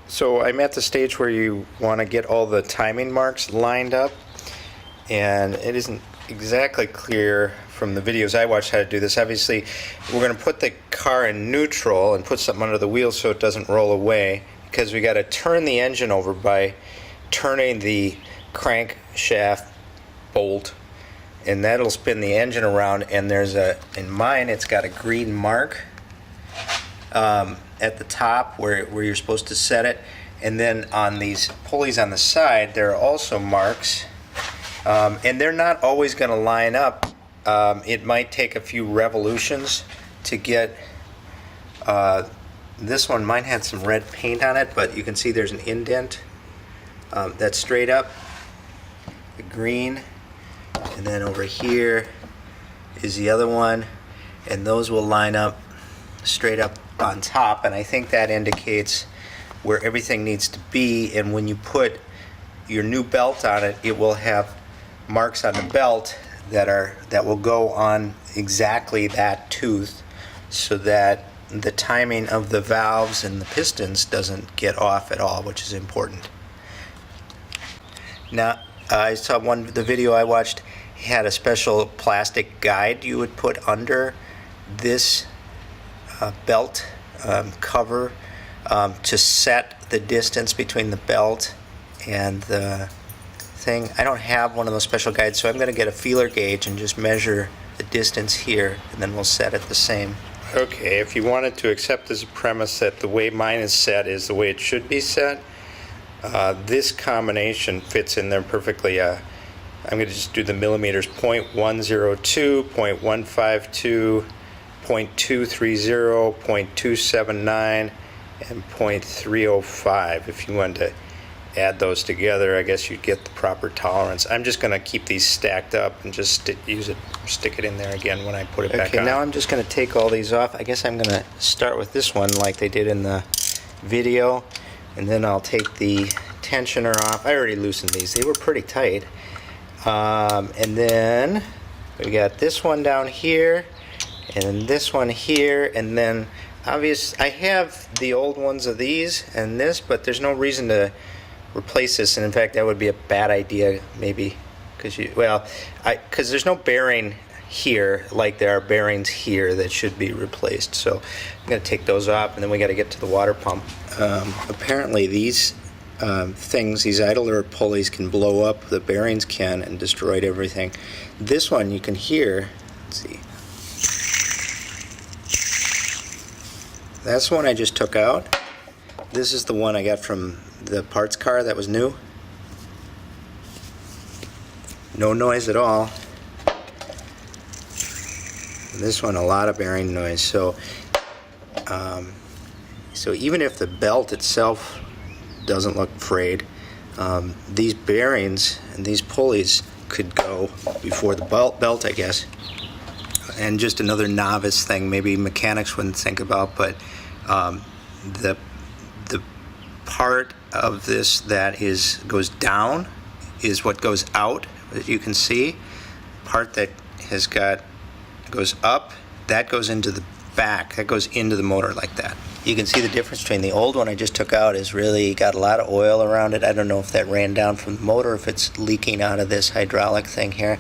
So I'm at the stage where you want to get all the timing marks lined up, and it isn't exactly clear from the videos I watched how to do this. Obviously, we're going to put the car in neutral and put something under the wheel so it doesn't roll away, because we got to turn the engine over by turning the crankshaft bolt, and that'll spin the engine around. And there's in mine, it's got a green mark at the top where you're supposed to set it, and then on these pulleys on the side there are also marks, and they're not always going to line up. It might take a few revolutions to get this one. Mine had some red paint on it, but you can see there's an indent that's straight up, the green, and then over here is the other one, and those will line up straight up on top, and I think that indicates where everything needs to be. And when you put your new belt on it, it will have marks on the belt that will go on exactly that tooth, so that the timing of the valves and the pistons doesn't get off at all, which is important. Now, I saw the video I watched had a special plastic guide you would put under this belt cover to set the distance between the belt and the thing. I don't have one of those special guides, so I'm going to get a feeler gauge and just measure the distance here, and then we'll set it the same. Okay, if you wanted to accept as a premise that the way mine is set is the way it should be set, this combination fits in there perfectly. I'm going to just do the millimeters: 0.102, 0.152, 0.230, 0.279, and 0.305. If you wanted to add those together, I guess you'd get the proper tolerance. I'm just going to keep these stacked up and just stick it in there again when I put it back on. Okay, now I'm just going to take all these off. I guess I'm going to start with this one like they did in the video, and then I'll take the tensioner off. I already loosened these. They were pretty tight. And then we got this one down here, and then this one here, and then I have the old ones of these and this, but there's no reason to replace this. And in fact, that would be a bad idea, maybe, because there's no bearing here like there are bearings here that should be replaced. So I'm going to take those off, and then we got to get to the water pump. Apparently these these idler pulleys can blow up, the bearings can, and destroy everything. This one you can hear. Let's see. That's the one I just took out. This is the one I got from the parts car that was new. No noise at all. This one, a lot of bearing noise. So even if the belt itself doesn't look frayed, these bearings and these pulleys could go before the belt, I guess. And just another novice thing, maybe mechanics wouldn't think about, but the part of this that goes down is what goes out, as you can see. Part that goes up, that goes into the back, that goes into the motor like that. You can see the difference between the old one I just took out is really got a lot of oil around it. I don't know if that ran down from the motor, if it's leaking out of this hydraulic thing here.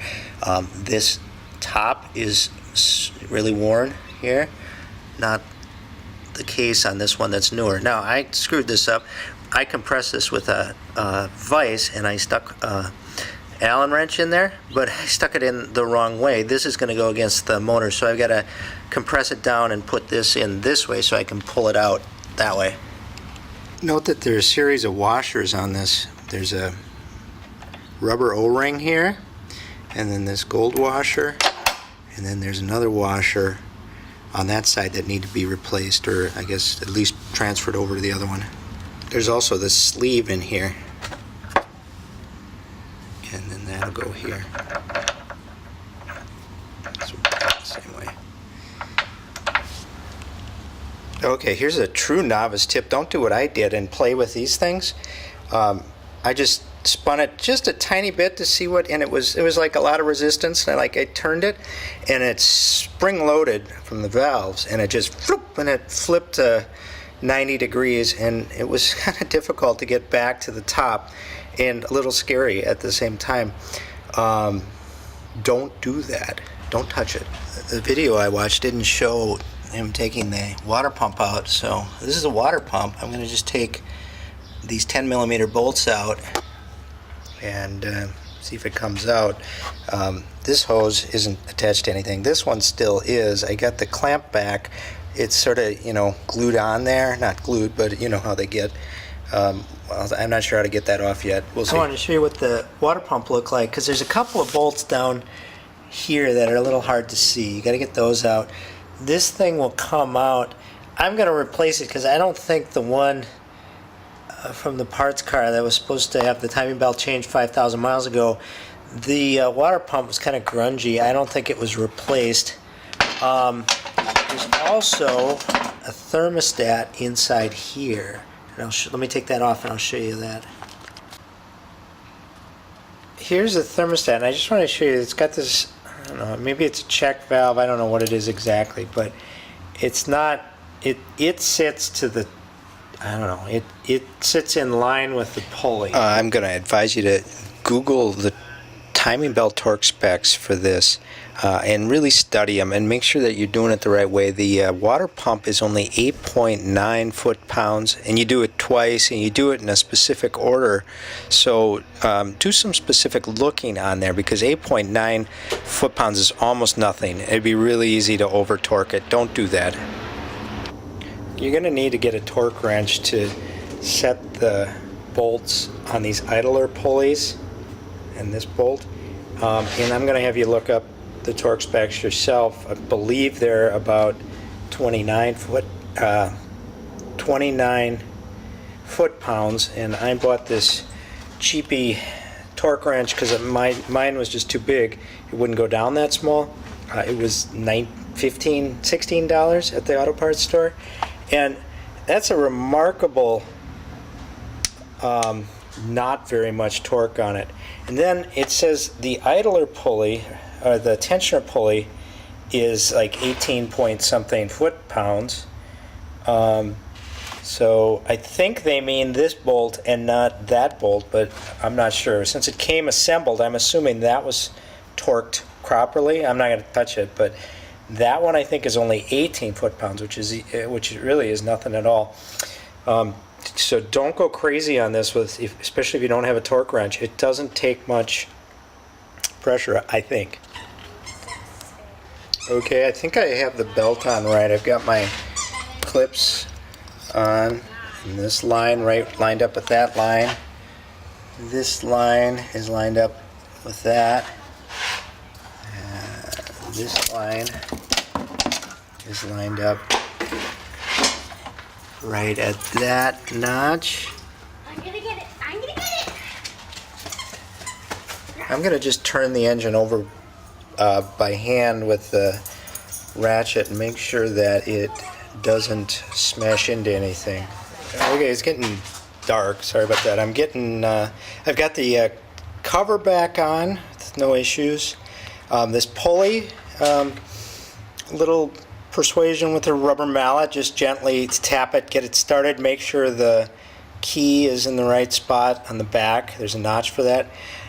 This top is really worn here, not the case on this one that's newer. Now, I screwed this up. I compressed this with a vise, and I stuck Allen wrench in there, but I stuck it in the wrong way. This is going to go against the motor, so I've got to compress it down and put this in this way so I can pull it out that way. Note that there's a series of washers on this. There's a rubber O-ring here, and then this gold washer, and then there's another washer on that side that need to be replaced, or I guess at least transferred over to the other one. There's also this sleeve in here, and then that'll go here. So the same way. Okay, here's a true novice tip. Don't do what I did and play with these things. I just spun it just a tiny bit to see what, and it was like a lot of resistance, and I turned it, and it's spring loaded from the valves, and it just and it flipped 90 degrees, and it was kind of difficult to get back to the top and a little scary at the same time. Don't do that. Don't touch it. The video I watched didn't show him taking the water pump out, so this is a water pump. I'm going to just take these 10 millimeter bolts out and see if it comes out. This hose isn't attached to anything. This one still is. I got the clamp back. It's sort of, glued on there. Not glued, but you know how they get. I'm not sure how to get that off yet. We'll see. I want to show you what the water pump looked like, because there's a couple of bolts down here that are a little hard to see. You got to get those out. This thing will come out. I'm going to replace it because I don't think the one from the parts car that was supposed to have the timing belt changed 5,000 miles ago, the water pump was kind of grungy. I don't think it was replaced. There's also a thermostat inside here. And let me take that off and I'll show you that. Here's a thermostat, and I just want to show you, it's got this, I don't know, maybe it's a check valve, I don't know what it is exactly, but it's not, it sits to the, I don't know, it sits in line with the pulley. I'm going to advise you to Google the timing belt torque specs for this and really study them and make sure that you're doing it the right way. The water pump is only 8.9 foot-pounds, and you do it twice, and you do it in a specific order. So do some specific looking on there, because 8.9 foot-pounds is almost nothing. It'd be really easy to over-torque it. Don't do that. You're going to need to get a torque wrench to set the bolts on these idler pulleys and this bolt. And I'm going to have you look up the torque specs yourself. I believe they're about 29 foot-pounds, and I bought this cheapy torque wrench because mine was just too big. It wouldn't go down that small. It was $16 at the auto parts store, and that's a remarkable not very much torque on it. And then it says the idler pulley, or the tensioner pulley, is like 18 point something foot-pounds. So I think they mean this bolt and not that bolt, but I'm not sure. Since it came assembled, I'm assuming that was torqued properly. I'm not going to touch it, but that one I think is only 18 foot-pounds, which really is nothing at all. So don't go crazy on this, especially if you don't have a torque wrench. It doesn't take much pressure, I think. Okay, I think I have the belt on right. I've got my clips on, and this line lined up with that line. This line is lined up with that. This line is lined up right at that notch. I'm gonna get it. I'm gonna get it. I'm gonna just turn the engine over by hand with the ratchet and make sure that it doesn't smash into anything. Okay, it's getting dark. Sorry about that. I've got the cover back on. No issues. This pulley, little persuasion with a rubber mallet. Just gently tap it, get it started. Make sure the key is in the right spot on the back. There's a notch for that.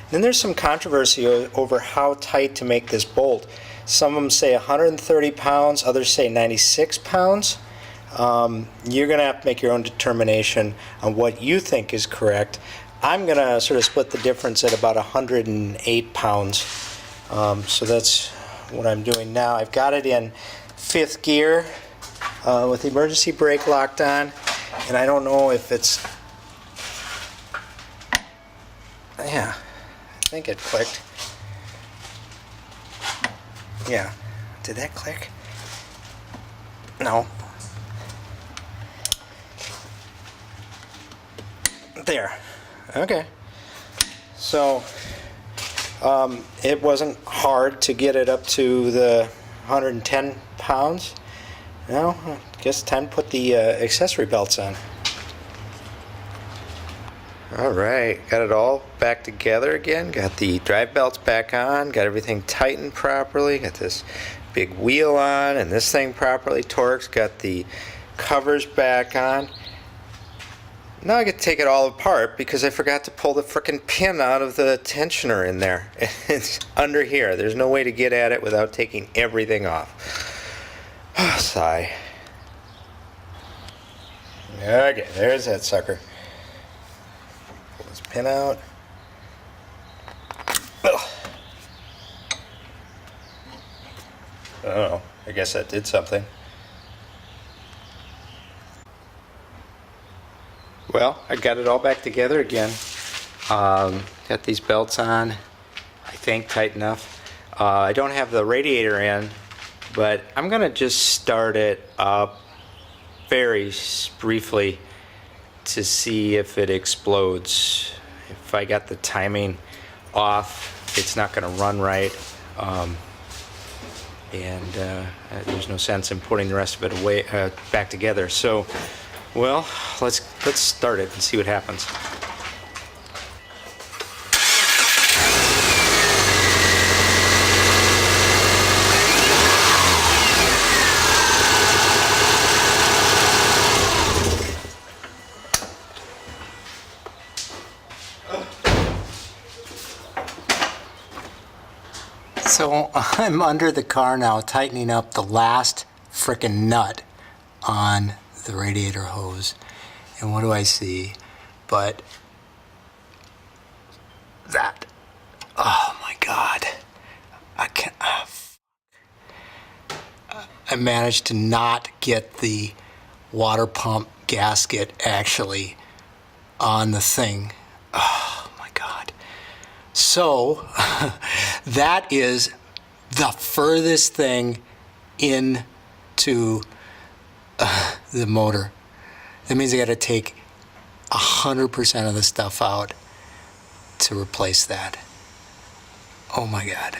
Then there's some controversy over how tight to make this bolt. Some of them say 130 pounds, others say 96 pounds. You're going to have to make your own determination on what you think is correct. I'm going to sort of split the difference at about 108 pounds. So that's what I'm doing now. I've got it in 5th gear with the emergency brake locked on, and I don't know if it's, yeah, I think it clicked. Yeah, did that click? No. There. Okay. So it wasn't hard to get it up to the 110 pounds. Now, I guess it's time to put the accessory belts on. Alright, got it all back together again. Got the drive belts back on, got everything tightened properly, got this big wheel on and this thing properly torqued, got the cover's back on. Now I get to take it all apart because I forgot to pull the frickin' pin out of the tensioner in there. It's under here. There's no way to get at it without taking everything off. Sigh. Okay, there's that sucker. Pull this pin out. Oh, I guess that did something. Well, I got it all back together again. Got these belts on, I think, tight enough. I don't have the radiator in, but I'm gonna just start it up very briefly to see if it explodes. If I got the timing off, it's not gonna run right. There's no sense in putting the rest of it away back together. So, well, let's start it and see what happens. So I'm under the car now, tightening up the last frickin' nut on the radiator hose. And what do I see but that? Oh my God. I can't. I managed to not get the water pump gasket actually on the thing. Oh my God. So that is the furthest thing into the motor. That means I got to take 100% of the stuff out to replace that. Oh my God.